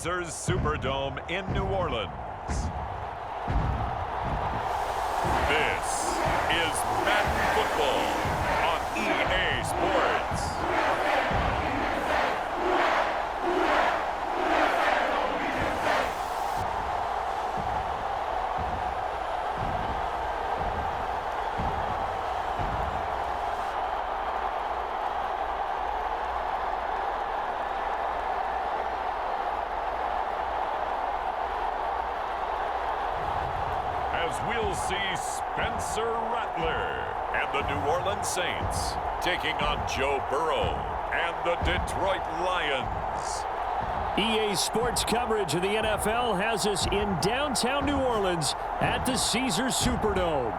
Caesars Superdome in New Orleans. This is Madden Football on EA Sports. We'll see Spencer Rattler and the New Orleans Saints taking on Joe Burrow and the Detroit Lions. EA Sports coverage of the NFL has us in downtown New Orleans at the Caesars Superdome.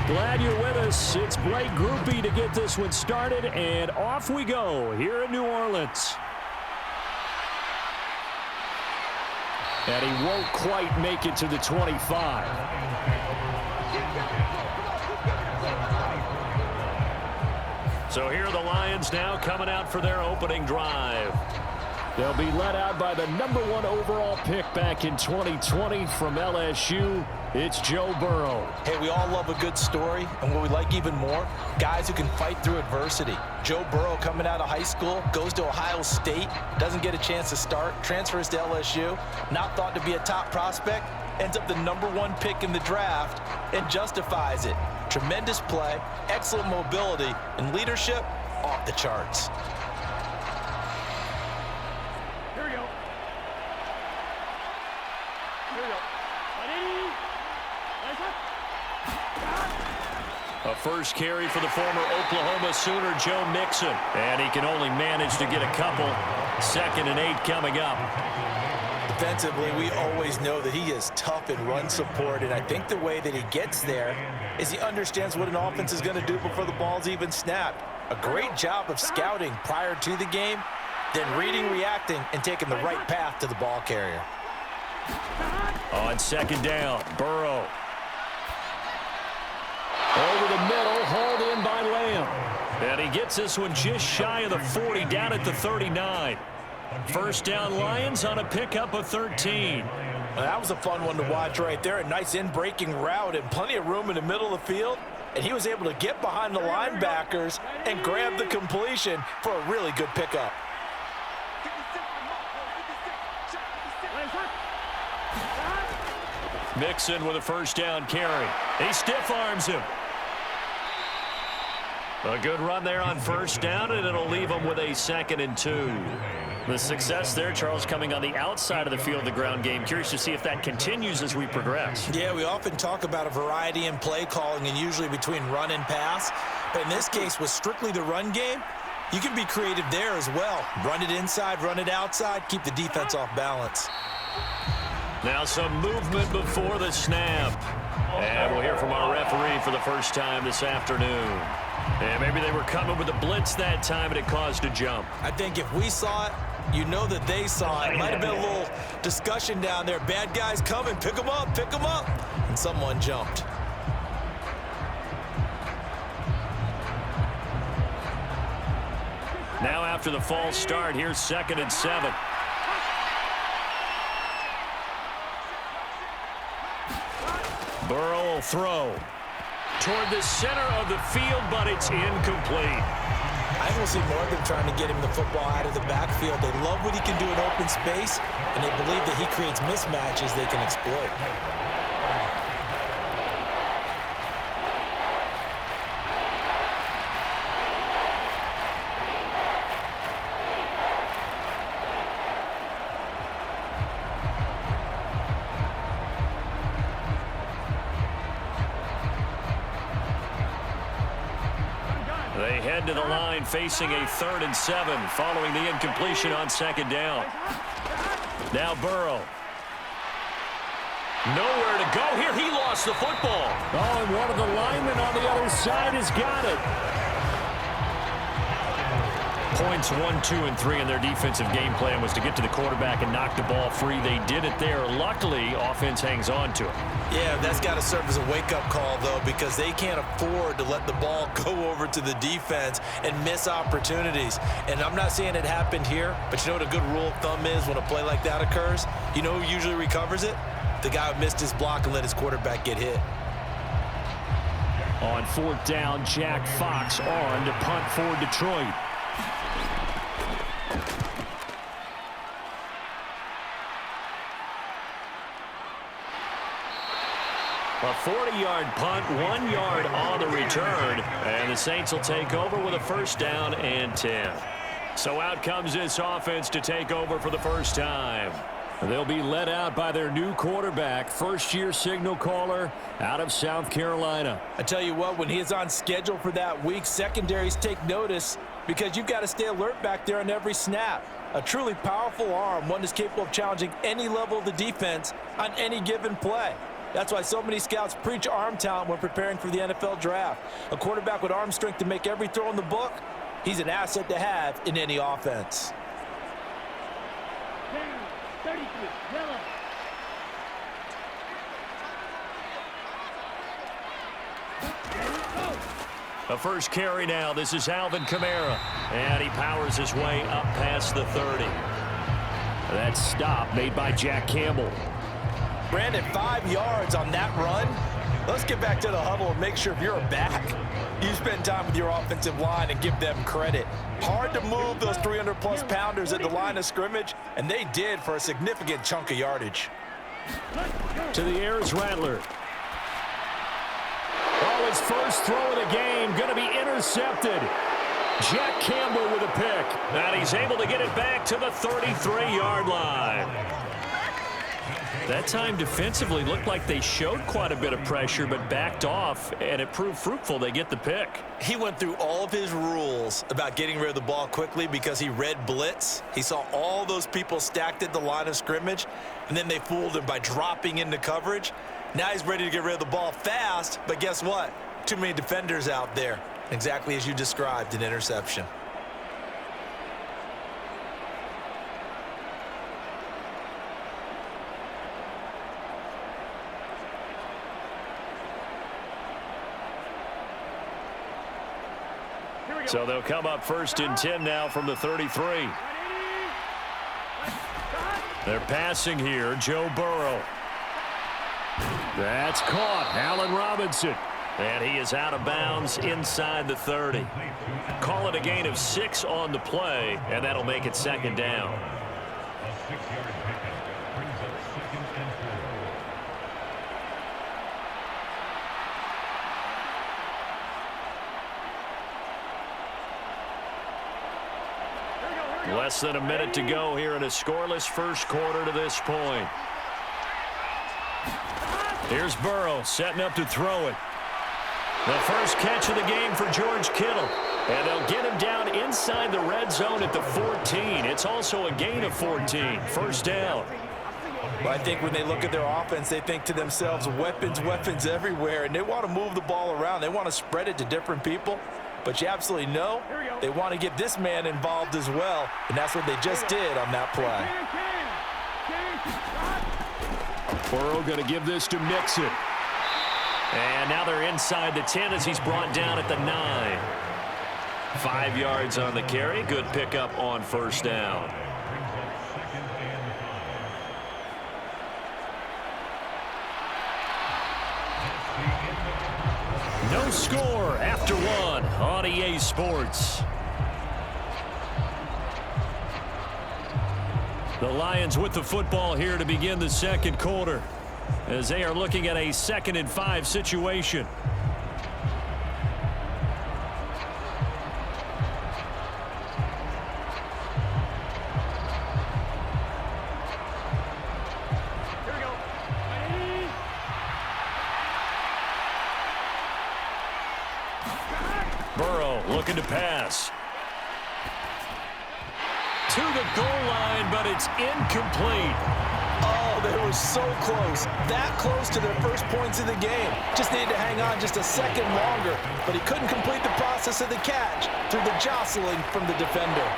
Glad you're with us. It's Blake Groupie to get this one started, and off we go here in New Orleans. And he won't quite make it to the 25. So here are the Lions now coming out for their opening drive. They'll be led out by the #1 overall pick back in 2020 from LSU. It's Joe Burrow. Hey, we all love a good story, and what we like even more, guys who can fight through adversity. Joe Burrow coming out of high school, goes to Ohio State, doesn't get a chance to start, transfers to LSU, not thought to be a top prospect, ends up the #1 pick in the draft, and justifies it. Tremendous play, excellent mobility, and leadership off the charts. A first carry for the former Oklahoma Sooner, Joe Mixon. And he can only manage to get a couple. 2nd and 8 coming up. Defensively, we always know that he is tough in run support, and I think the way that he gets there is he understands what an offense is going to do before the ball's even snapped. A great job of scouting prior to the game, then reading, reacting, and taking the right path to the ball carrier. On 2nd down, Burrow. Over the middle, hauled in by Lamb. And he gets this one just shy of the 40, down at the 39. First down, Lions on a pickup of 13. Well, that was a fun one to watch right there. A nice in-breaking route and plenty of room in the middle of the field. And he was able to get behind the linebackers and grab the completion for a really good pickup. Mixon with a first down carry. He stiff arms him. A good run there on first down, and it'll leave him with a 2nd and 2. The success there, Charles, coming on the outside of the field, the ground game. Curious to see if that continues as we progress. Yeah, we often talk about a variety in play calling and usually between run and pass. But in this case, with strictly the run game, you can be creative there as well. Run it inside, run it outside, keep the defense off balance. Now some movement before the snap. And we'll hear from our referee for the first time this afternoon. And maybe they were coming with a blitz that time and it caused a jump. I think if we saw it, you know that they saw it. Might have been a little discussion down there. Bad guys coming, pick them up, pick them up. And someone jumped. Now after the false start, here's 2nd and 7. Burrow will throw toward the center of the field, but it's incomplete. I will see more of them trying to get him the football out of the backfield. They love what he can do in open space, and they believe that he creates mismatches they can exploit. They head to the line facing a 3rd and 7 following the incompletion on 2nd down. Now Burrow. Nowhere to go here. He lost the football. Oh, and one of the linemen on the other side has got it. Points 1, 2, and 3 in their defensive game plan was to get to the quarterback and knock the ball free. They did it there. Luckily, offense hangs on to it. Yeah, that's got to serve as a wake-up call, though, because they can't afford to let the ball go over to the defense and miss opportunities. And I'm not saying it happened here, but you know what a good rule of thumb is when a play like that occurs? You know who usually recovers it? The guy who missed his block and let his quarterback get hit. On 4th down, Jack Fox on to punt for Detroit. A 40-yard punt, 1 yard on the return, and the Saints will take over with a 1st down and 10. So out comes this offense to take over for the first time. They'll be led out by their new quarterback, first-year signal caller out of South Carolina. I tell you what, when he is on schedule for that week, secondaries take notice because you've got to stay alert back there on every snap. A truly powerful arm, one that's capable of challenging any level of the defense on any given play. That's why so many scouts preach arm talent when preparing for the NFL draft. A quarterback with arm strength to make every throw in the book, he's an asset to have in any offense. 33, yellow. A first carry now. This is Alvin Kamara. And he powers his way up past the 30. That stop made by Jack Campbell. Brandon, 5 yards on that run. Let's get back to the huddle and make sure if you're a back, you spend time with your offensive line and give them credit. Hard to move those 300-plus pounders at the line of scrimmage, and they did for a significant chunk of yardage. To the air is Rattler. Oh, his first throw of the game going to be intercepted. Jack Campbell with a pick. And he's able to get it back to the 33-yard line. That time defensively looked like they showed quite a bit of pressure but backed off, and it proved fruitful. They get the pick. He went through all of his rules about getting rid of the ball quickly because he read blitz. He saw all those people stacked at the line of scrimmage, and then they fooled him by dropping into coverage. Now he's ready to get rid of the ball fast, but guess what? Too many defenders out there. Exactly as you described, an interception. So they'll come up 1st and 10 now from the 33. They're passing here. Joe Burrow. That's caught. Allen Robinson. And he is out of bounds inside the 30. Call it a gain of 6 on the play, and that'll make it 2nd down. Less than a minute to go here in a scoreless first quarter to this point. Here's Burrow setting up to throw it. The first catch of the game for George Kittle. And they'll get him down inside the red zone at the 14. It's also a gain of 14. First down. Well, I think when they look at their offense, they think to themselves, weapons, weapons everywhere. And they want to move the ball around. They want to spread it to different people. But you absolutely know they want to get this man involved as well. And that's what they just did on that play. Burrow going to give this to Mixon. And now they're inside the 10 as he's brought down at the 9. 5 yards on the carry. Good pickup on first down. No score after 1 on EA Sports. The Lions with the football here to begin the second quarter as they are looking at a 2nd and 5 situation. Burrow Burrow looking to pass. To the goal line, but it's incomplete. Oh, they were so close. That close to their first points of the game. Just needed to hang on just a second longer, but he couldn't complete the process of the catch through the jostling from the defender.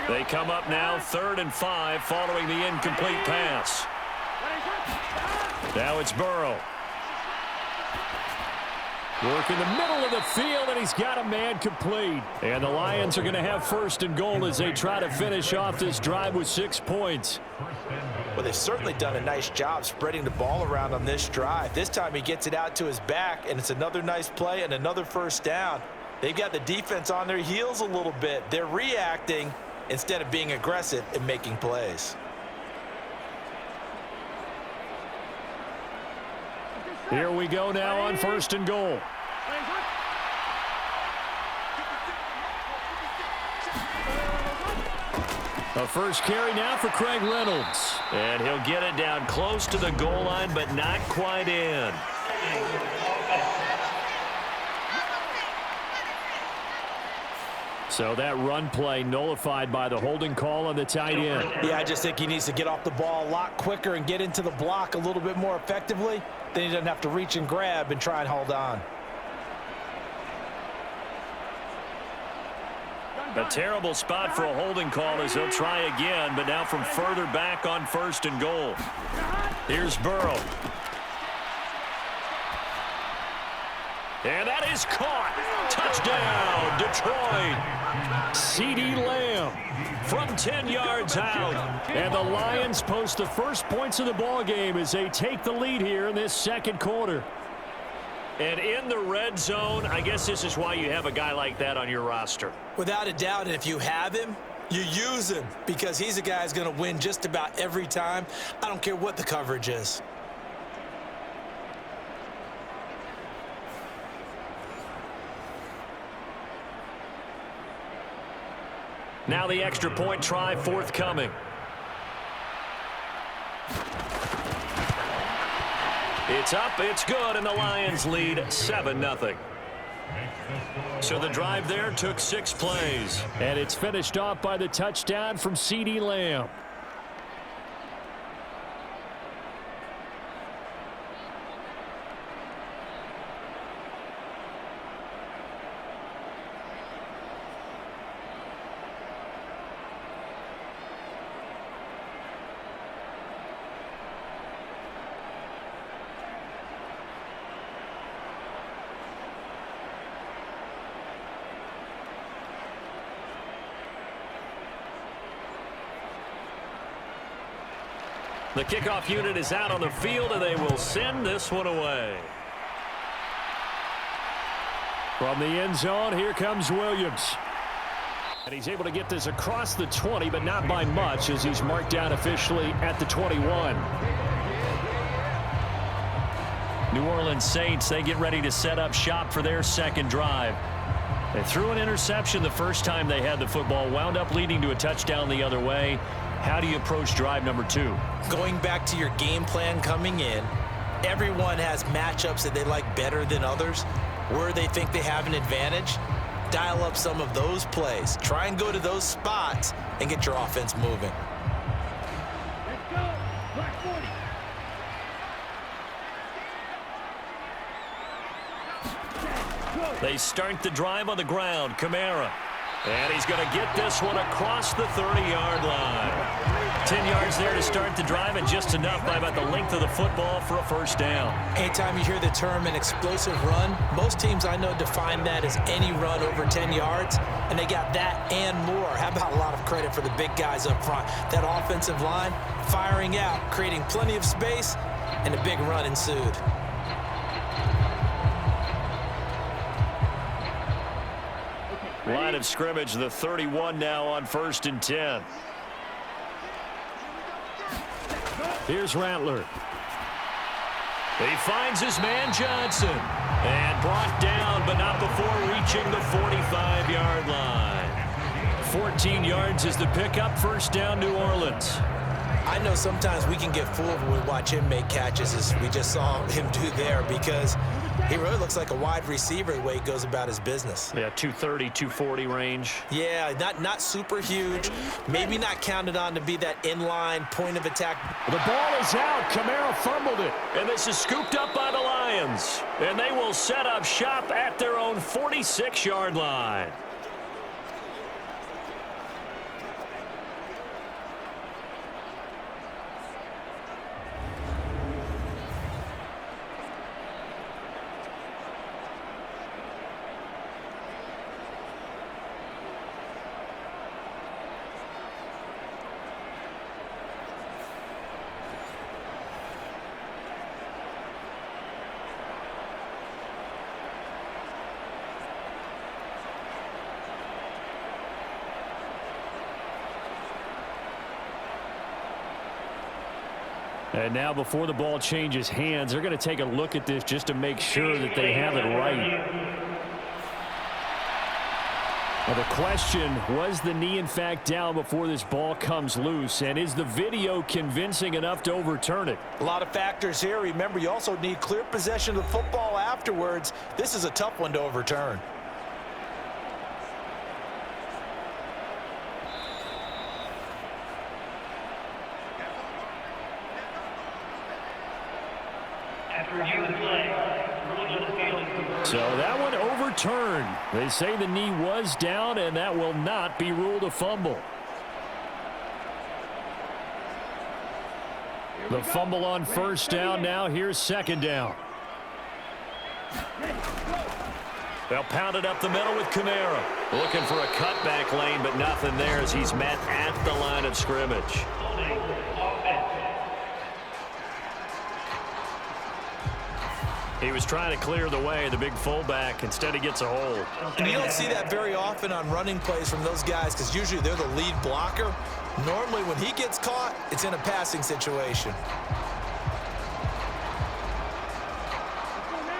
They come up now 3rd and 5 following the incomplete pass. Now it's Burrow. Work in the middle of the field, and he's got a man complete. And the Lions are going to have 1st and goal as they try to finish off this drive with 6 points. Well, they've certainly done a nice job spreading the ball around on this drive. This time he gets it out to his back, and it's another nice play and another 1st down. They've got the defense on their heels a little bit. They're reacting instead of being aggressive and making plays. Here we go now on 1st and goal. A first carry now for Craig Reynolds. And he'll get it down close to the goal line, but not quite in. So that run play nullified by the holding call on the tight end. Yeah, I just think he needs to get off the ball a lot quicker and get into the block a little bit more effectively. Then he doesn't have to reach and grab and try and hold on. A terrible spot for a holding call as he'll try again, but now from further back on 1st and goal. Here's Burrow. And that is caught. Touchdown, Detroit. CeeDee Lamb From 10 yards out. And the Lions post the first points of the ball game as they take the lead here in this 2nd quarter. And in the red zone, I guess this is why you have a guy like that on your roster. Without a doubt, and if you have him, you use him because he's a guy who's going to win just about every time. I don't care what the coverage is. Now the extra point try forthcoming. It's up, it's good, and the Lions lead 7-0. So the drive there took 6 plays. And it's finished off by the touchdown from CeeDee Lamb. The kickoff unit is out on the field, and they will send this one away. From the end zone, here comes Williams. And he's able to get this across the 20, but not by much as he's marked down officially at the 21. New Orleans Saints, they get ready to set up shop for their 2nd drive. They threw an interception the first time they had the football, wound up leading to a touchdown the other way. How do you approach drive number 2? Going back to your game plan coming in, everyone has matchups that they like better than others. Where they think they have an advantage, dial up some of those plays. Try and go to those spots and get your offense moving. Let's go. Black 40. They start the drive on the ground. Kamara. And he's going to get this one across the 30-yard line. 10 yards there to start the drive, and just enough by about the length of the football for a 1st down. Anytime you hear the term an explosive run, most teams I know define that as any run over 10 yards, and they got that and more. How about a lot of credit for the big guys up front? That offensive line firing out, creating plenty of space, and a big run ensued. Line of scrimmage, the 31 now on 1st and 10. Here's Rattler. He finds his man Johnson. And brought down, but not before reaching the 45-yard line. 14 yards is the pickup. 1st down, New Orleans. I know sometimes we can get fooled when we watch him make catches, as we just saw him do there, because he really looks like a wide receiver the way he goes about his business. Yeah, 230, 240 range. Yeah, not super huge, maybe not counted on to be that inline point of attack. The ball is out. Kamara fumbled it. And this is scooped up by the Lions. And they will set up shop at their own 46-yard line. And now before the ball changes hands, they're going to take a look at this just to make sure that they have it right. Well, the question, was the knee in fact down before this ball comes loose? And is the video convincing enough to overturn it? A lot of factors here. Remember, you also need clear possession of the football afterwards. This is a tough one to overturn. So that one overturned. They say the knee was down, and that will not be ruled a fumble. The fumble on first down. Now here's second down. They'll pound it up the middle with Kamara. Looking for a cutback lane, but nothing there as he's met at the line of scrimmage. He was trying to clear the way, the big fullback. Instead, he gets a hold. And you don't see that very often on running plays from those guys because usually they're the lead blocker. Normally, when he gets caught, it's in a passing situation.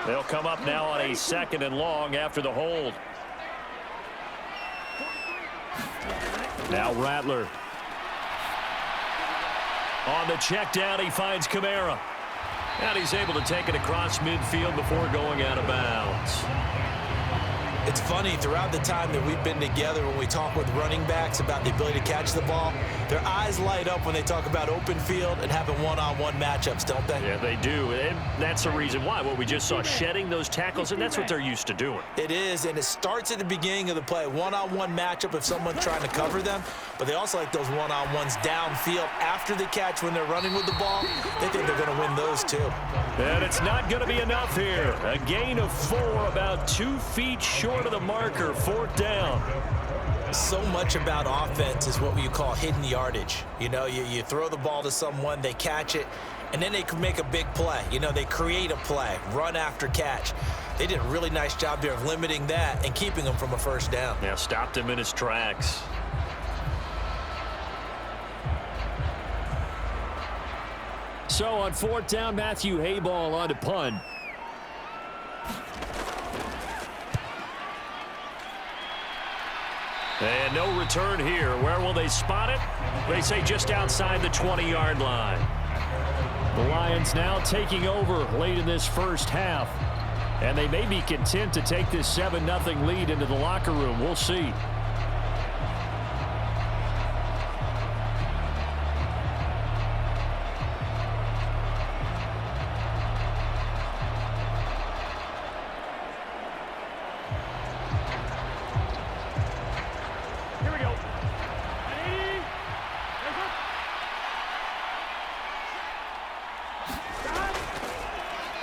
They'll come up now on a second and long after the hold. Now Rattler. On the check down, he finds Kamara. And he's able to take it across midfield before going out of bounds. It's funny, throughout the time that we've been together, when we talk with running backs about the ability to catch the ball, their eyes light up when they talk about open field and having one-on-one matchups, don't they? Yeah, they do. And that's the reason why. What we just saw, shedding those tackles, and that's what they're used to doing. It is, and it starts at the beginning of the play. One-on-one matchup if someone's trying to cover them, but they also like those one-on-ones downfield after the catch when they're running with the ball. They think they're going to win those too. And it's not going to be enough here. A gain of 4, about 2 feet short of the marker, fourth down. So much about offense is what you call hidden yardage. You know, you throw the ball to someone, they catch it, and then they can make a big play. You know, they create a play, run after catch. They did a really nice job there of limiting that and keeping him from a first down. Yeah, stopped him in his tracks. So on fourth down, Matthew Hayball on to punt. And no return here. Where will they spot it? They say just outside the 20-yard line. The Lions now taking over late in this first half. And they may be content to take this 7-0 lead into the locker room. We'll see.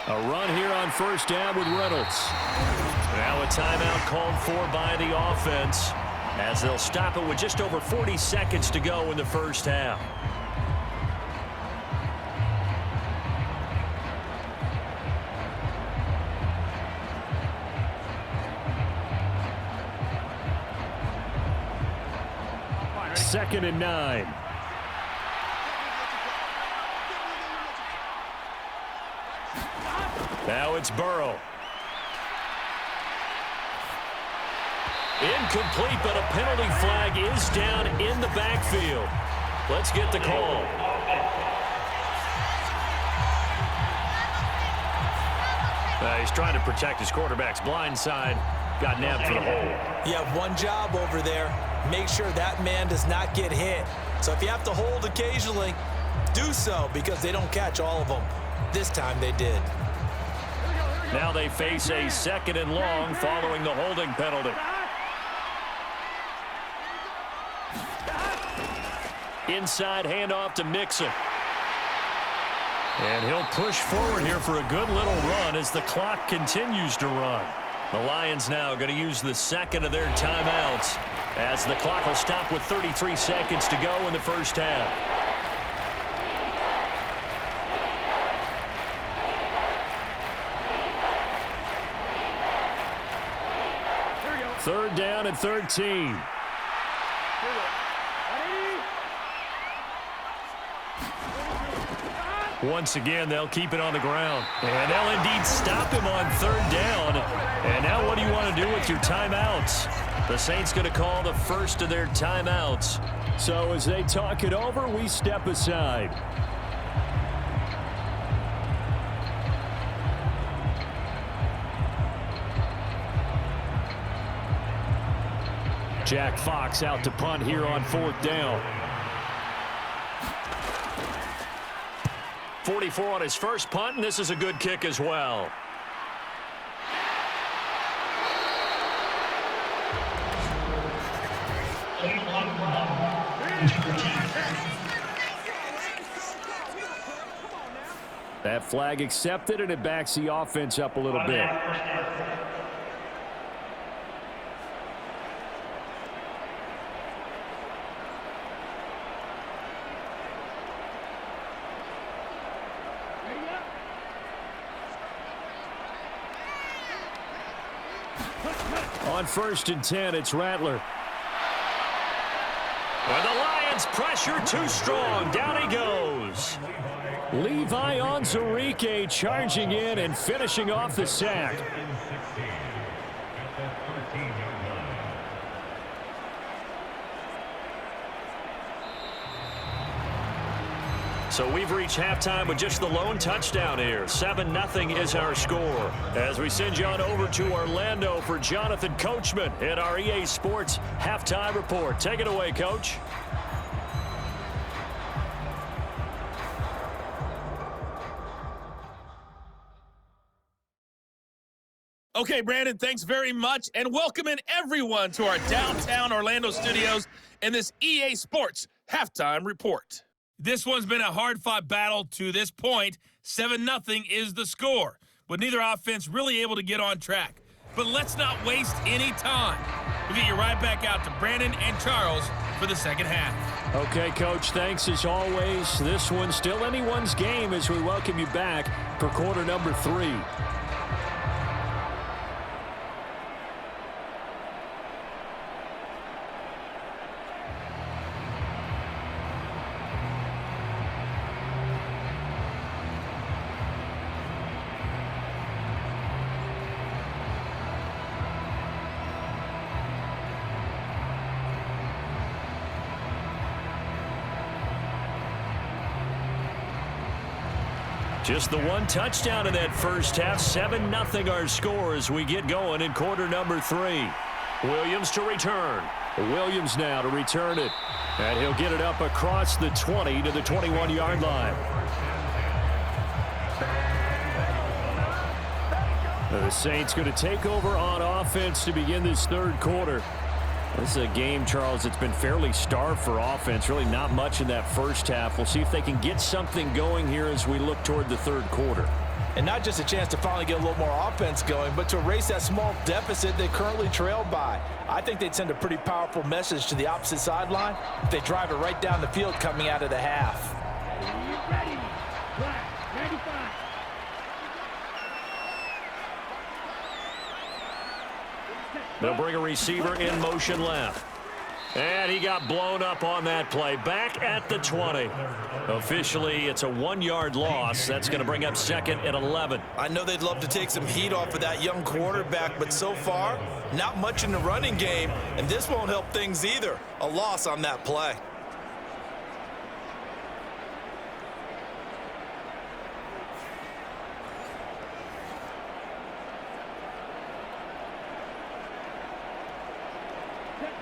A run here on first down with Reynolds. Now a timeout called for by the offense as they'll stop it with just over 40 seconds to go in the first half. Second and 9. Now it's Burrow. Incomplete, but a penalty flag is down in the backfield. Let's get the call. He's trying to protect his quarterback's blind side. Got nabbed for the hole. You have one job over there. Make sure that man does not get hit. So if you have to hold occasionally, do so, because they don't catch all of them. This time they did. Now they face a 2nd and long following the holding penalty. Inside handoff to Mixon. And he'll push forward here for a good little run as the clock continues to run. The Lions now going to use the 2nd of their timeouts as the clock will stop with 33 seconds to go in the first half. Third down and 13. Once again, they'll keep it on the ground. And they'll indeed stop him on 3rd down. And now what do you want to do with your timeouts? The Saints going to call the first of their timeouts. So as they talk it over, we step aside. Jack Fox out to punt here on 4th down. 44 on his first punt, and this is a good kick as well. That flag accepted, and it backs the offense up a little bit. On 1st and 10, it's Rattler. And the Lions pressure too strong. Down he goes. Levi Onwuzurike charging in and finishing off the sack. So we've reached halftime with just the lone touchdown here. 7-0 is our score. As we send you on over to Orlando for Jonathan Coachman at our EA Sports Halftime Report. Take it away, Coach. Okay, Brandon, thanks very much, and welcome in everyone to our downtown Orlando studios and this EA Sports Halftime Report. This one's been a hard-fought battle to this point. 7-0 is the score, with neither offense really able to get on track. But let's not waste any time. We'll get you right back out to Brandon and Charles for the second half. Okay, Coach, thanks as always. This one's still anyone's game as we welcome you back for quarter number 3. Just the one touchdown in that first half. 7-0 our score as we get going in quarter number 3. Williams to return. Williams now to return it. And he'll get it up across the 20 to the 21-yard line. The Saints going to take over on offense to begin this third quarter. This is a game, Charles, that's been fairly starved for offense. Really not much in that first half. We'll see if they can get something going here as we look toward the third quarter. And not just a chance to finally get a little more offense going, but to erase that small deficit they currently trailed by. I think they'd send a pretty powerful message to the opposite sideline if they drive it right down the field coming out of the half. Ready. Flag. 95. They'll bring a receiver in motion left. And he got blown up on that play. Back at the 20. Officially, it's a 1-yard loss. That's going to bring up 2nd and 11. I know they'd love to take some heat off of that young quarterback, but so far, not much in the running game, and this won't help things either. A loss on that play.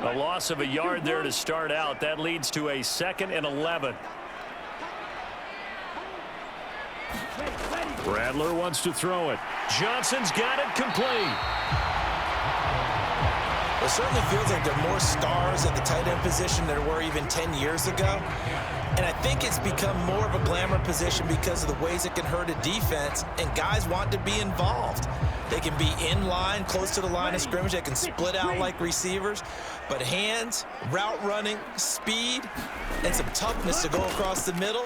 A loss of a yard there to start out. That leads to a 2nd and 11. Rattler wants to throw it. Johnson's got it complete. It certainly feels like there are more stars at the tight end position than there were even 10 years ago. And I think it's become more of a glamour position because of the ways it can hurt a defense, and guys want to be involved. They can be in line, close to the line of scrimmage. They can split out like receivers. But hands, route running, speed, and some toughness to go across the middle,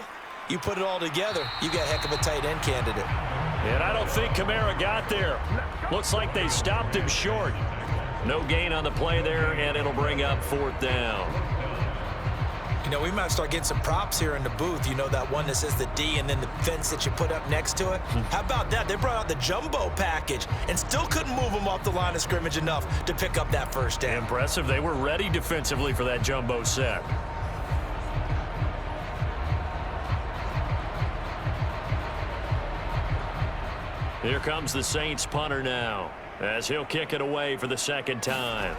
you put it all together, you got a heck of a tight end candidate. And I don't think Kamara got there. Looks like they stopped him short. No gain on the play there, and it'll bring up 4th down. You know, we might start getting some props here in the booth. You know, that one that says the D and then the fence that you put up next to it? How about that? They brought out the jumbo package and still couldn't move them off the line of scrimmage enough to pick up that first down. Impressive. They were ready defensively for that jumbo set. Here comes the Saints punter now, as he'll kick it away for the 2nd time.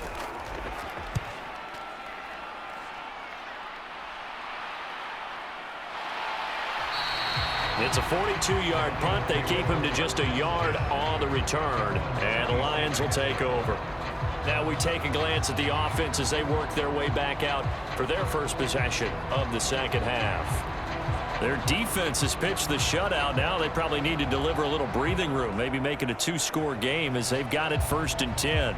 It's a 42-yard punt. They keep him to just a yard on the return, and the Lions will take over. Now we take a glance at the offense as they work their way back out for their first possession of the 2nd half. Their defense has pitched the shutout. Now they probably need to deliver a little breathing room, maybe make it a 2-score game as they've got it 1st and 10.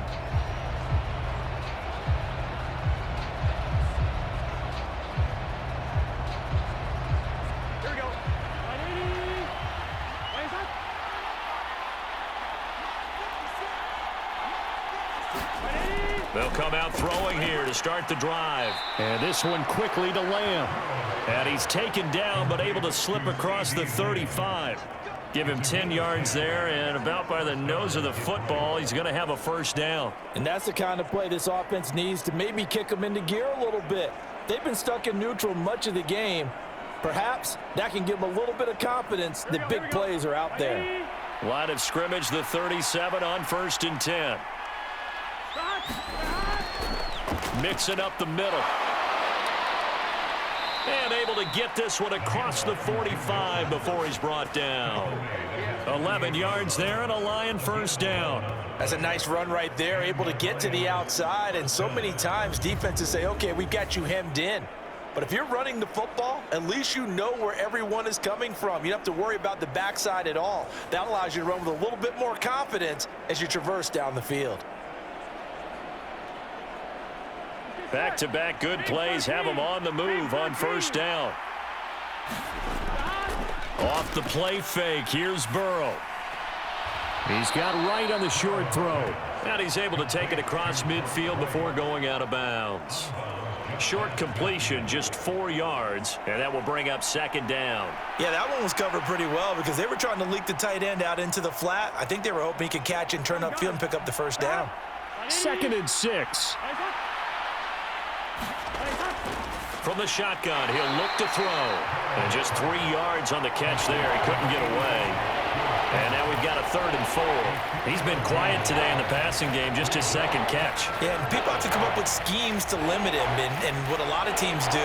They'll come out throwing here to start the drive. And this one quickly to Lamb. And he's taken down but able to slip across the 35. Give him 10 yards there, and about by the nose of the football, he's going to have a 1st down. And that's the kind of play this offense needs to maybe kick them into gear a little bit. They've been stuck in neutral much of the game. Perhaps that can give them a little bit of confidence that big plays are out there. Line of scrimmage, the 37 on 1st and 10. Mixing up the middle. And able to get this one across the 45 before he's brought down. 11 yards there and a Lion 1st down. That's a nice run right there, able to get to the outside. And so many times defenses say, okay, we've got you hemmed in. But if you're running the football, at least you know where everyone is coming from. You don't have to worry about the backside at all. That allows you to run with a little bit more confidence as you traverse down the field. Back-to-back good plays have him on the move on 1st down. Off the play fake, here's Burrow. He's got right on the short throw. And he's able to take it across midfield before going out of bounds. Short completion, just 4 yards, and that will bring up 2nd down. Yeah, that one was covered pretty well because they were trying to leak the tight end out into the flat. I think they were hoping he could catch it and turn upfield and pick up the 1st down. 2nd and 6. From the shotgun, he'll look to throw. And just 3 yards on the catch there. He couldn't get away. And now we've got a 3rd and 4. He's been quiet today in the passing game, just his 2nd catch. Yeah, and people have to come up with schemes to limit him. And what a lot of teams do,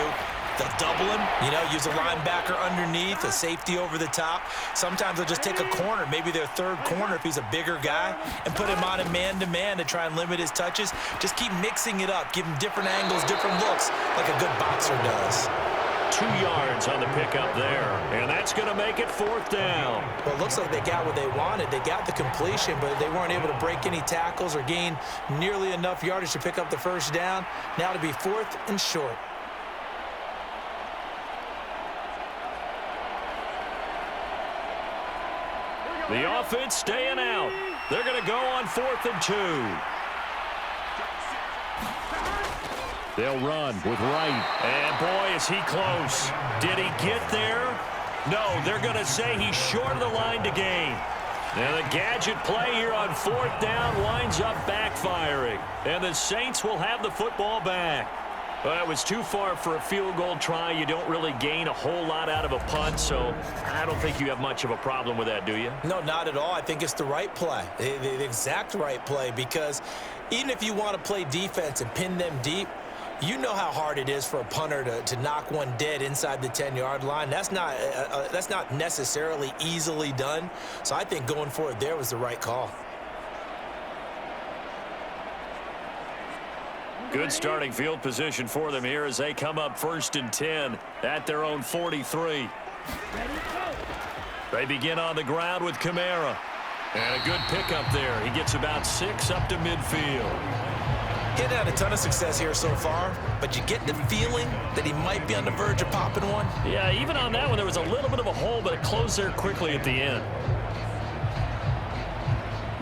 they'll double him, you know, use a linebacker underneath, a safety over the top. Sometimes they'll just take a corner, maybe their 3rd corner if he's a bigger guy, and put him on a man-to-man to try and limit his touches. Just keep mixing it up, give him different angles, different looks, like a good boxer does. 2 yards on the pickup there, and that's going to make it 4th down. Well, it looks like they got what they wanted. They got the completion, but they weren't able to break any tackles or gain nearly enough yardage to pick up the 1st down. Now to be 4th and short. The offense staying out. They're going to go on 4th and 2. They'll run with Wright. And boy, is he close. Did he get there? No, they're going to say he's short of the line to gain. And the gadget play here on 4th down winds up backfiring. And the Saints will have the football back. Well, it was too far for a field goal try. You don't really gain a whole lot out of a punt, so I don't think you have much of a problem with that, do you? No, not at all. I think it's the right play, the exact right play, because even if you want to play defense and pin them deep, you know how hard it is for a punter to knock one dead inside the 10-yard line. That's not necessarily easily done. So I think going for it there was the right call. Good starting field position for them here as they come up 1st and 10 at their own 43. They begin on the ground with Kamara. And a good pickup there. He gets about 6 up to midfield. He's had a ton of success here so far, but you get the feeling that he might be on the verge of popping one. Yeah, even on that one, there was a little bit of a hole, but it closed there quickly at the end.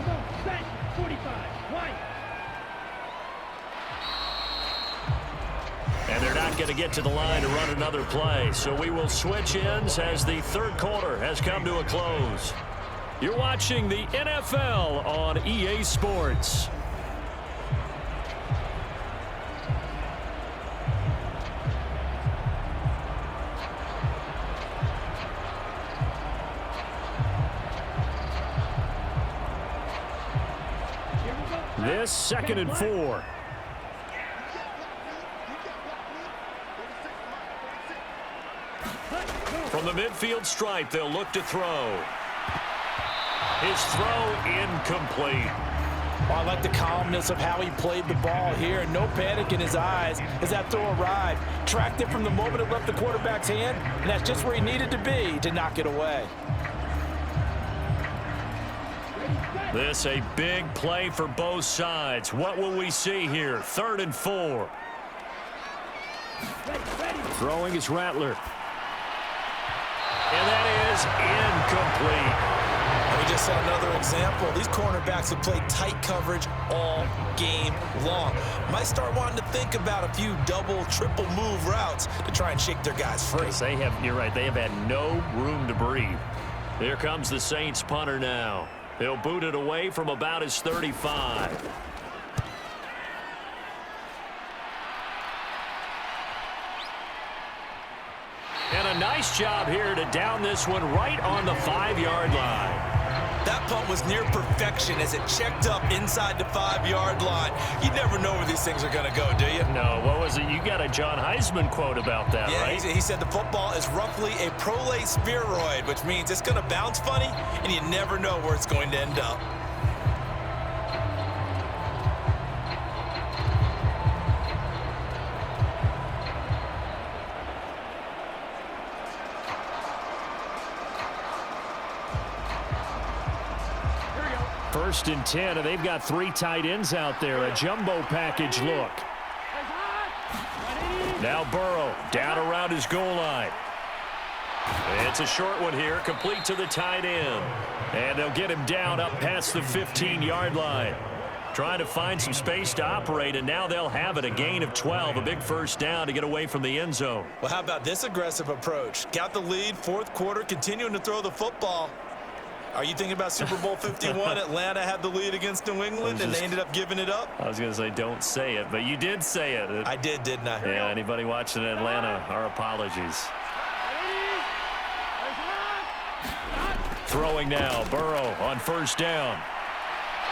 Come on, set, 45, right. And they're not going to get to the line to run another play, so we will switch ends as the third quarter has come to a close. You're watching the NFL on EA Sports. This 2nd and 4. From the midfield stripe, they'll look to throw. His throw incomplete. Well, I like the calmness of how he played the ball here. No panic in his eyes as that throw arrived. Tracked it from the moment it left the quarterback's hand, and that's just where he needed to be to knock it away. This a big play for both sides. What will we see here? 3rd and 4. Throwing is Rattler. And that is incomplete. We just saw another example. These cornerbacks have played tight coverage all game long. Might start wanting to think about a few double, triple move routes to try and shake their guys free. Yes, you're right, they have had no room to breathe. Here comes the Saints punter now. He'll boot it away from about his 35. And a nice job here to down this one right on the 5-yard line. That punt was near perfection as it checked up inside the 5-yard line. You never know where these things are going to go, do you? No, what was it? You got a John Heisman quote about that, right? Yeah, he said the football is roughly a prolate spheroid, which means it's going to bounce funny, and you never know where it's going to end up. First and 10, and they've got 3 tight ends out there. A jumbo package look. Now Burrow down around his goal line. It's a short one here, complete to the tight end. And they'll get him down up past the 15-yard line. Trying to find some space to operate, and now they'll have it. A gain of 12, a big first down to get away from the end zone. Well, how about this aggressive approach? Got the lead, 4th quarter, continuing to throw the football. Are you thinking about Super Bowl 51? Atlanta had the lead against New England, and they ended up giving it up? I was going to say don't say it, but you did say it. I did, didn't I? Yeah, anybody watching Atlanta, our apologies. Throwing now, Burrow on first down.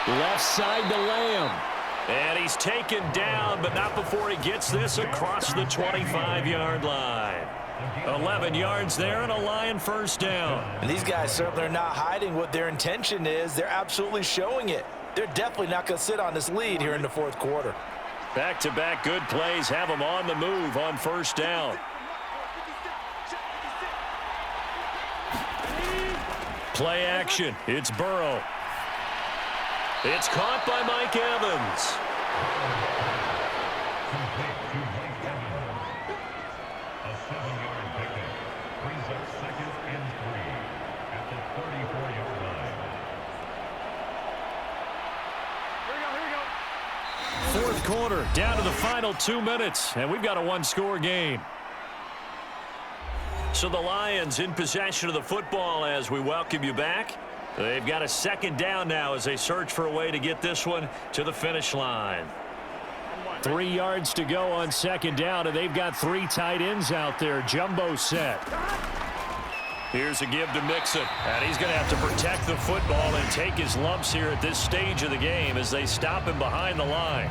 Left side to Lamb. And he's taken down, but not before he gets this across the 25-yard line. 11 yards there and a Lion first down. And these guys certainly are not hiding what their intention is. They're absolutely showing it. They're definitely not going to sit on this lead here in the 4th quarter. Back-to-back good plays have them on the move on first down. Play action. It's Burrow. It's caught by Mike Evans. Fourth quarter, down to the final 2 minutes, and we've got a one-score game. So the Lions in possession of the football as we welcome you back. They've got a second down now as they search for a way to get this one to the finish line. 3 yards to go on second down, and they've got 3 tight ends out there. Jumbo set. Here's a give to Mixon, and he's going to have to protect the football and take his lumps here at this stage of the game as they stop him behind the line.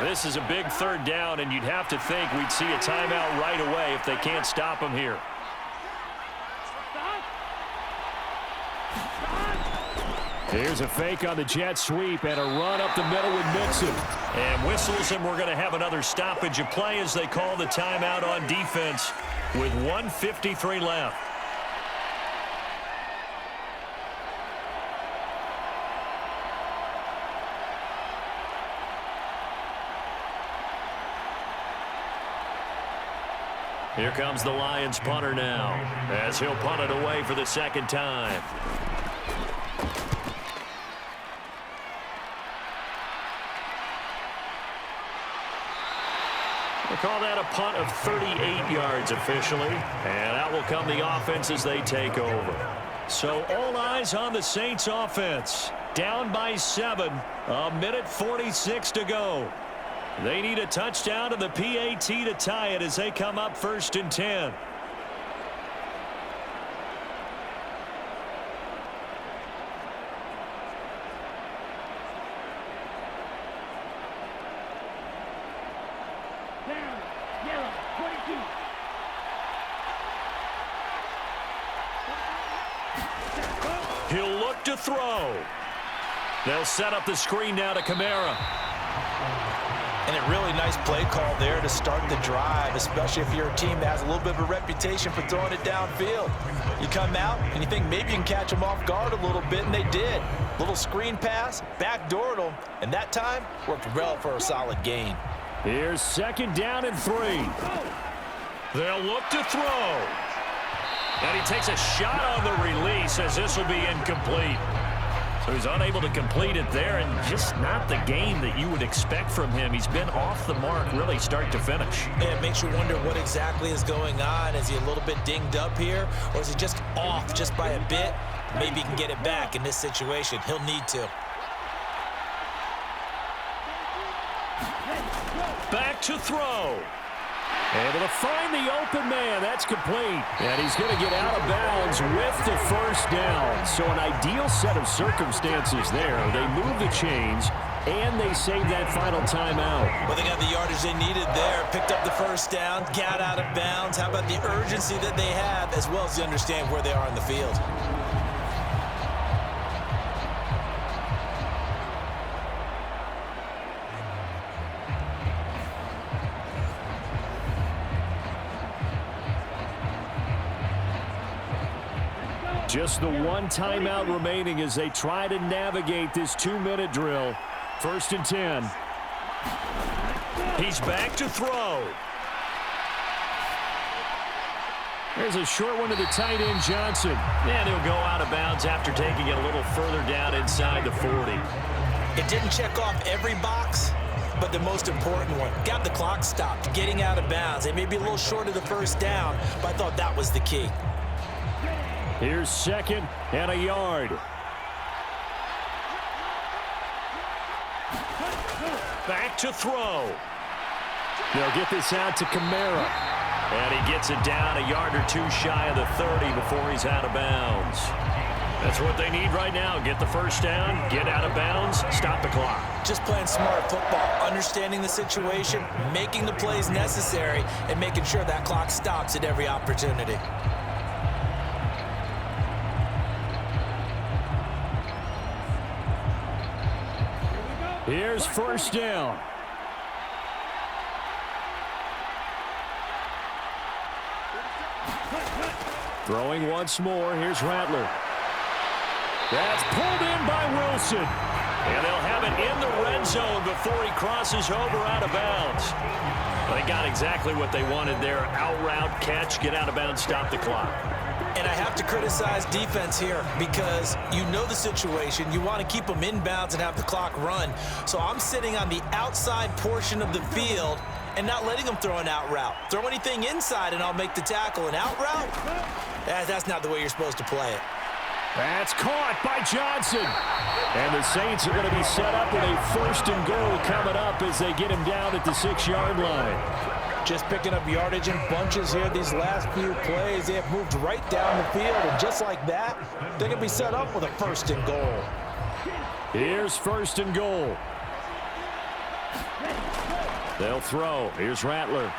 This is a big third down, and you'd have to think we'd see a timeout right away if they can't stop him here. Here's a fake on the jet sweep and a run up the middle with Mixon. And whistles, and we're going to have another stoppage of play as they call the timeout on defense with 1:53 left. Here comes the Lions punter now as he'll punt it away for the second time. We'll call that a punt of 38 yards officially, and out will come the offense as they take over. So all eyes on the Saints offense. Down by 7, 1:46 to go. They need a touchdown to the PAT to tie it as they come up 1st and 10. Down. Yellow. 22. He'll look to throw. They'll set up the screen now to Kamara. And a really nice play call there to start the drive, especially if you're a team that has a little bit of a reputation for throwing it downfield. You come out and you think maybe you can catch them off guard a little bit, and they did. Little screen pass, backdoored them, and that time worked well for a solid gain. Here's 2nd down and 3. They'll look to throw. And he takes a shot on the release as this will be incomplete. So he's unable to complete it there, and just not the game that you would expect from him. He's been off the mark really start to finish. Yeah, it makes you wonder what exactly is going on. Is he a little bit dinged up here, or is he just off just by a bit? Maybe he can get it back in this situation. He'll need to. Back to throw. Able to find the open man. That's complete. And he's going to get out of bounds with the 1st down. So an ideal set of circumstances there. They move the chains, and they save that final timeout. Well, they got the yardage they needed there. Picked up the 1st down, got out of bounds. How about the urgency that they have, as well as to understand where they are in the field? Just the 1 timeout remaining as they try to navigate this 2-minute drill. 1st and 10. He's back to throw. There's a short one to the tight end, Johnson. And he'll go out of bounds after taking it a little further down inside the 40. It didn't check off every box, but the most important one. Got the clock stopped, getting out of bounds. It may be a little short of the 1st down, but I thought that was the key. Here's 2nd and a yard. Back to throw. They'll get this out to Kamara. And he gets it down a yard or 2 shy of the 30 before he's out of bounds. That's what they need right now. Get the 1st down, get out of bounds, stop the clock. Just playing smart football, understanding the situation, making the plays necessary, and making sure that clock stops at every opportunity. Here's 1st down. Throwing once more. Here's Rattler. That's pulled in by Wilson. And they'll have it in the red zone before he crosses over out of bounds. They got exactly what they wanted there. Out route, catch, get out of bounds, stop the clock. And I have to criticize defense here because you know the situation. You want to keep them inbounds and have the clock run. So I'm sitting on the outside portion of the field and not letting them throw an out route. Throw anything inside and I'll make the tackle. An out route? That's not the way you're supposed to play it. That's caught by Johnson. And the Saints are going to be set up with a 1st and goal coming up as they get him down at the 6-yard line. Just picking up yardage in bunches here these last few plays. They have moved right down the field, and just like that, they're going to be set up with a 1st and goal. Here's 1st and goal. They'll throw. Here's Rattler.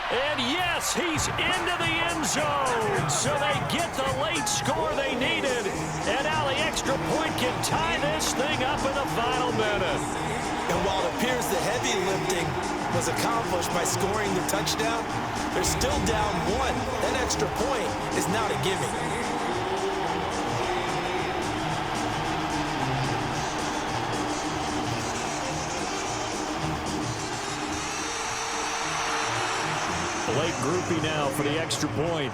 And yes, he's into the end zone. So they get the late score they needed. And now the extra point can tie this thing up in the final minute. And while it appears the heavy lifting was accomplished by scoring the touchdown, they're still down 1. That extra point is not a gimme. Late groupie now for the extra point.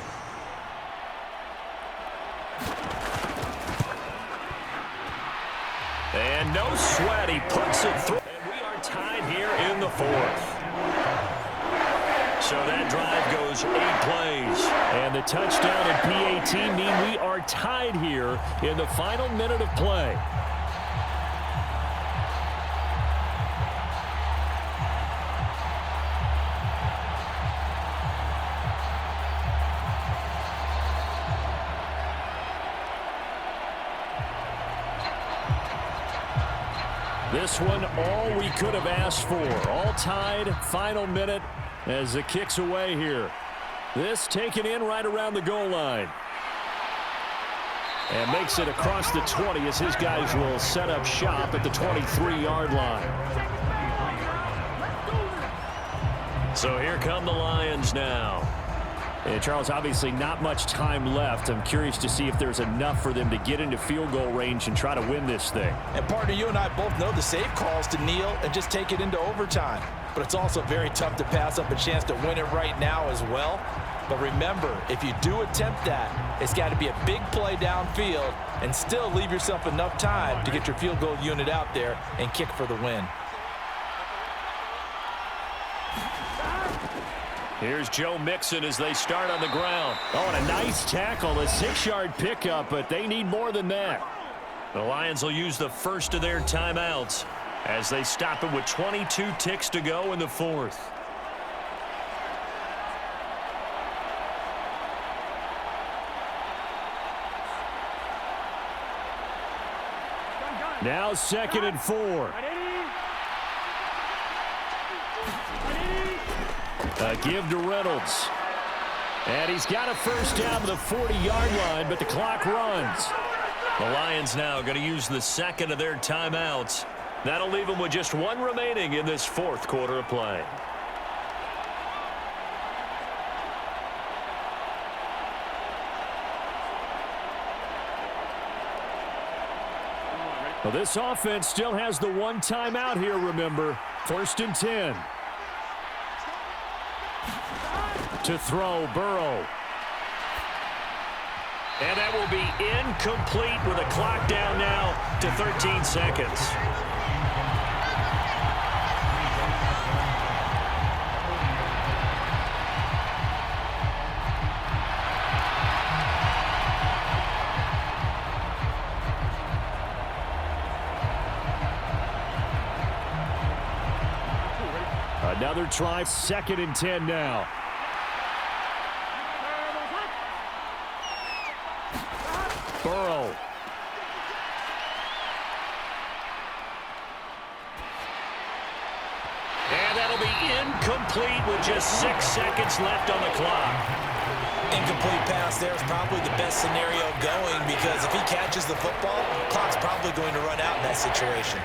And no sweat, he puts it through. And we are tied here in the 4th. So that drive goes 8 plays. And the touchdown and PAT mean we are tied here in the final minute of play. This one, all we could have asked for. All tied, final minute as the kick's away here. This taken in right around the goal line. And makes it across the 20 as his guys will set up shop at the 23-yard line. So here come the Lions now. And Charles, obviously not much time left. I'm curious to see if there's enough for them to get into field goal range and try to win this thing. And partner, you and I both know the safe calls to kneel and just take it into overtime. But it's also very tough to pass up a chance to win it right now as well. But remember, if you do attempt that, it's got to be a big play downfield and still leave yourself enough time to get your field goal unit out there and kick for the win. Here's Joe Mixon as they start on the ground. Oh, and a nice tackle, a 6-yard pickup, but they need more than that. The Lions will use the first of their timeouts as they stop it with 22 ticks to go in the 4th. Now 2nd and 4. A give to Reynolds. And he's got a first down to the 40-yard line, but the clock runs. The Lions now going to use the 2nd of their timeouts. That'll leave them with just 1 remaining in this 4th quarter of play. Well, this offense still has the 1 timeout here, remember. 1st and 10. To throw, Burrow. And that will be incomplete with a clock down now to 13 seconds. Another try, 2nd and 10 now. Burrow. And that'll be incomplete with just 6 seconds left on the clock. Incomplete pass there is probably the best scenario going because if he catches the football, clock's probably going to run out in that situation.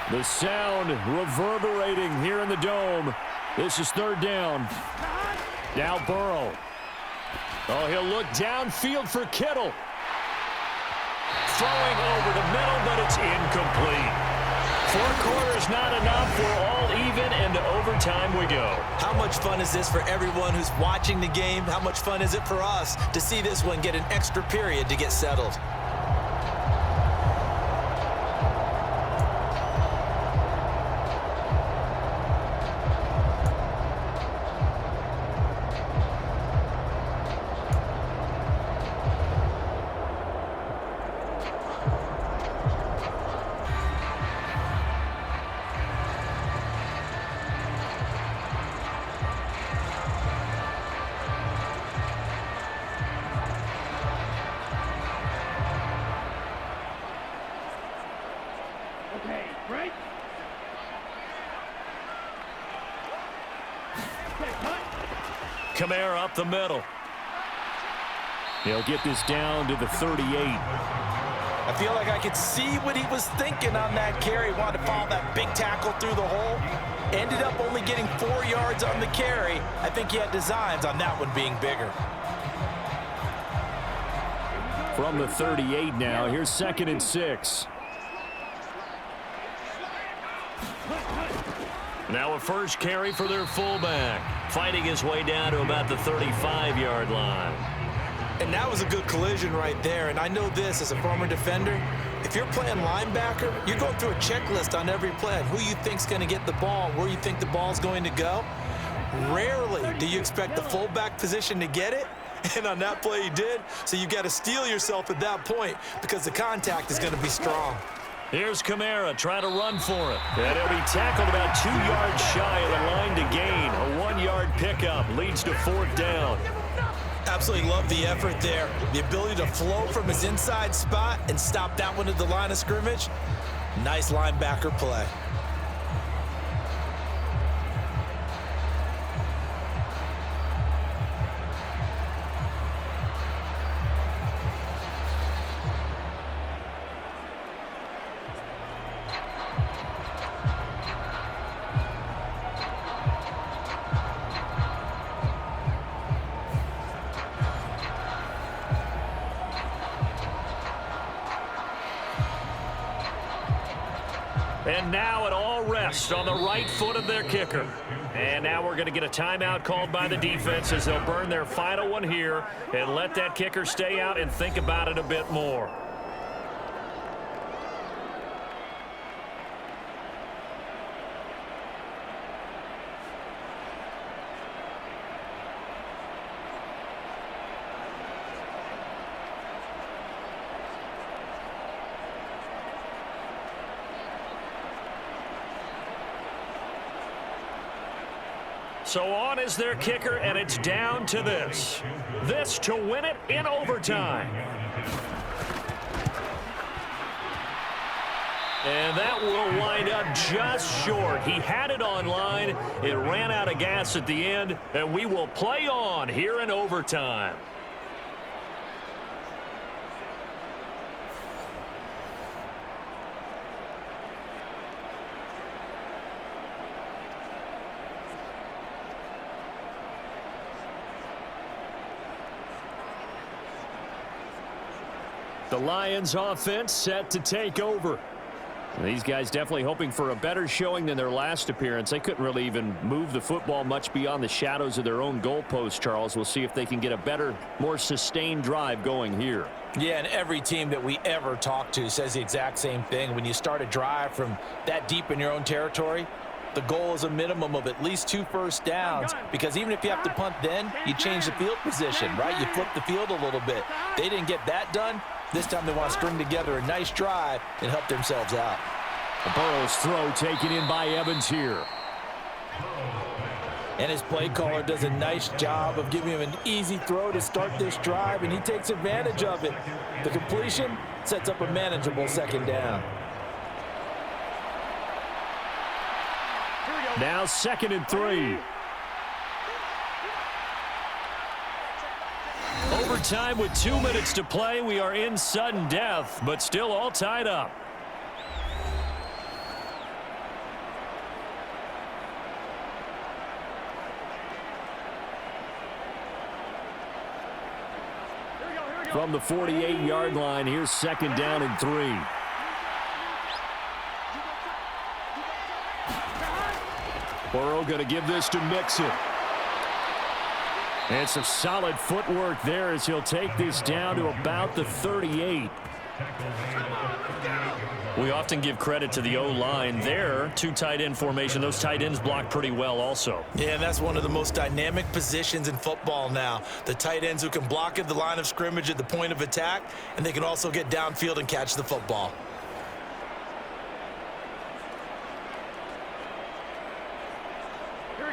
The sound reverberating here in the dome. This is 3rd down. Now Burrow. Oh, he'll look downfield for Kittle. Throwing over the middle, but it's incomplete. 4 quarters not enough. We're all even, and to overtime we go. How much fun is this for everyone who's watching the game? How much fun is it for us to see this one get an extra period to get settled? Okay, break. Okay, cut. Kamara up the middle. He'll get this down to the 38. I feel like I could see what he was thinking on that carry. Wanted to follow that big tackle through the hole. Ended up only getting 4 yards on the carry. I think he had designs on that one being bigger. From the 38 now, here's 2nd and 6. Now a first carry for their fullback, fighting his way down to about the 35-yard line. And that was a good collision right there. And I know this as a former defender. If you're playing linebacker, you're going through a checklist on every play on who you think's going to get the ball, where you think the ball's going to go. Rarely do you expect the fullback position to get it. And on that play he did. So you got to steel yourself at that point because the contact is going to be strong. Here's Kamara trying to run for it. And he'll be tackled about 2 yards shy of the line to gain. A 1-yard pickup leads to 4th down. Absolutely love the effort there. The ability to flow from his inside spot and stop that one at the line of scrimmage. Nice linebacker play. And now it all rests on the right foot of their kicker. And now we're going to get a timeout called by the defense as they'll burn their final one here and let that kicker stay out and think about it a bit more. So on is their kicker, and it's down to this. This to win it in overtime. And that will wind up just short. He had it on line. It ran out of gas at the end, and we will play on here in overtime. The Lions offense set to take over. These guys definitely hoping for a better showing than their last appearance. They couldn't really even move the football much beyond the shadows of their own goalpost, Charles. We'll see if they can get a better, more sustained drive going here. Yeah, and every team that we ever talk to says the exact same thing. When you start a drive from that deep in your own territory, the goal is a minimum of at least 2 first downs, because even if you have to punt then, you change the field position, right? You flip the field a little bit. They didn't get that done. This time they want to string together a nice drive and help themselves out. Burrow's throw taken in by Evans here. And his play caller does a nice job of giving him an easy throw to start this drive, and he takes advantage of it. The completion sets up a manageable 2nd down. Now 2nd and 3. Overtime with 2 minutes to play. We are in sudden death, but still all tied up. From the 48-yard line, here's 2nd down and 3. Burrow going to give this to Mixon. And some solid footwork there as he'll take this down to about the 38. We often give credit to the O-line there. Two tight end formation. Those tight ends block pretty well also. Yeah, and that's one of the most dynamic positions in football now. The tight ends who can block at the line of scrimmage at the point of attack, and they can also get downfield and catch the football.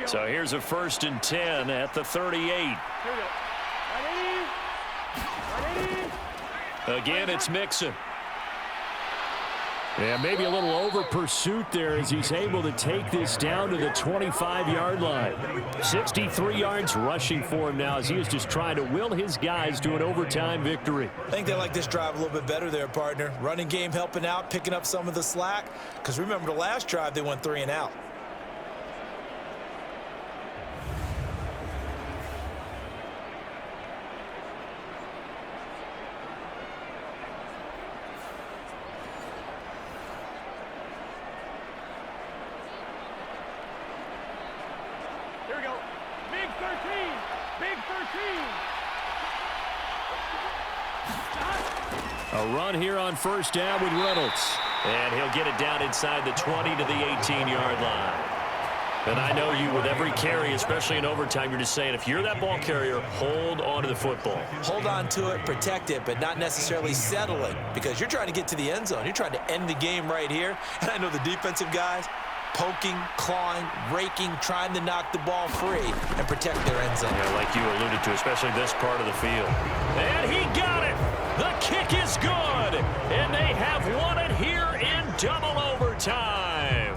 So here's a 1st and 10 at the 38. Again, it's Mixon. Yeah, maybe a little over pursuit there as he's able to take this down to the 25-yard line. 63 yards rushing for him now as he is just trying to will his guys to an overtime victory. I think they like this drive a little bit better there, partner. Running game helping out, picking up some of the slack. Because remember the last drive, they went 3 and out. A run here on 1st down with Reynolds. And he'll get it down inside the 20 to the 18-yard line. And I know you, with every carry, especially in overtime, you're just saying, if you're that ball carrier, hold on to the football. Hold on to it, protect it, but not necessarily settle it, because you're trying to get to the end zone. You're trying to end the game right here. And I know the defensive guys poking, clawing, raking, trying to knock the ball free and protect their end zone. Yeah, like you alluded to, especially this part of the field. And he got it! The kick is good! And they have won it here in double overtime.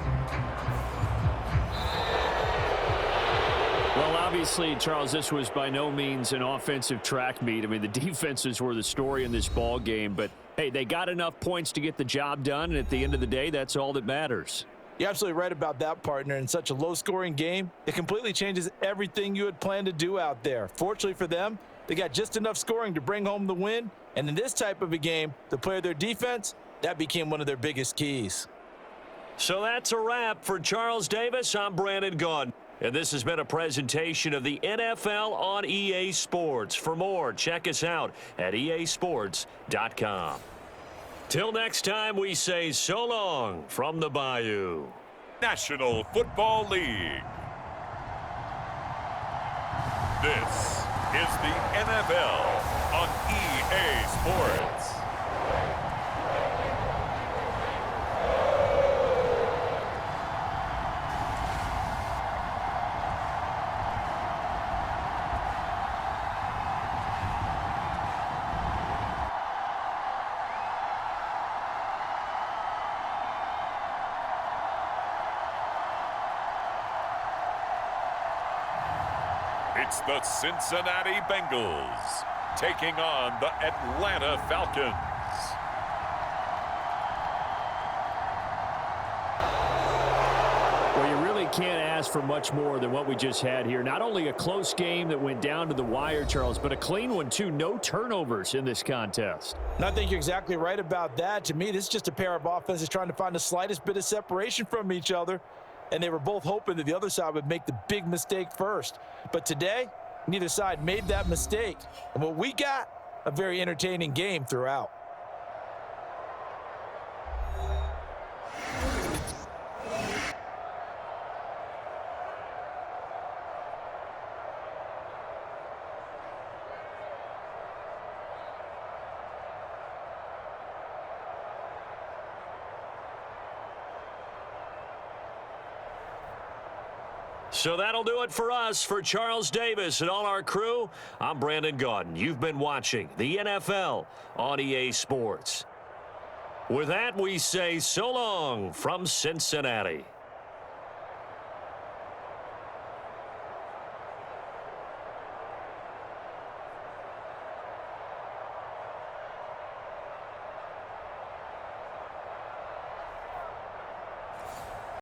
Well, obviously, Charles, this was by no means an offensive track meet. I mean, the defenses were the story in this ball game, but hey, they got enough points to get the job done, and at the end of the day, that's all that matters. You're absolutely right about that, partner. In such a low-scoring game, it completely changes everything you had planned to do out there. Fortunately for them, they got just enough scoring to bring home the win, and in this type of a game, to play their defense, that became one of their biggest keys. So that's a wrap for Charles Davis. I'm Brandon Gaudin. And this has been a presentation of the NFL on EA Sports. For more, check us out at easports.com. Till next time, we say so long from the Bayou. National Football League. This is the NFL on EA Sports. It's the Cincinnati Bengals taking on the Atlanta Falcons. Well, you really can't ask for much more than what we just had here. Not only a close game that went down to the wire, Charles, but a clean one, too. No turnovers in this contest. And I think you're exactly right about that. To me, this is just a pair of offenses trying to find the slightest bit of separation from each other. And they were both hoping that the other side would make the big mistake first. But today, neither side made that mistake. And what we got, a very entertaining game throughout. So that'll do it for us. For Charles Davis and all our crew, I'm Brandon Gaudin. You've been watching the NFL on EA Sports. With that, we say so long from Cincinnati.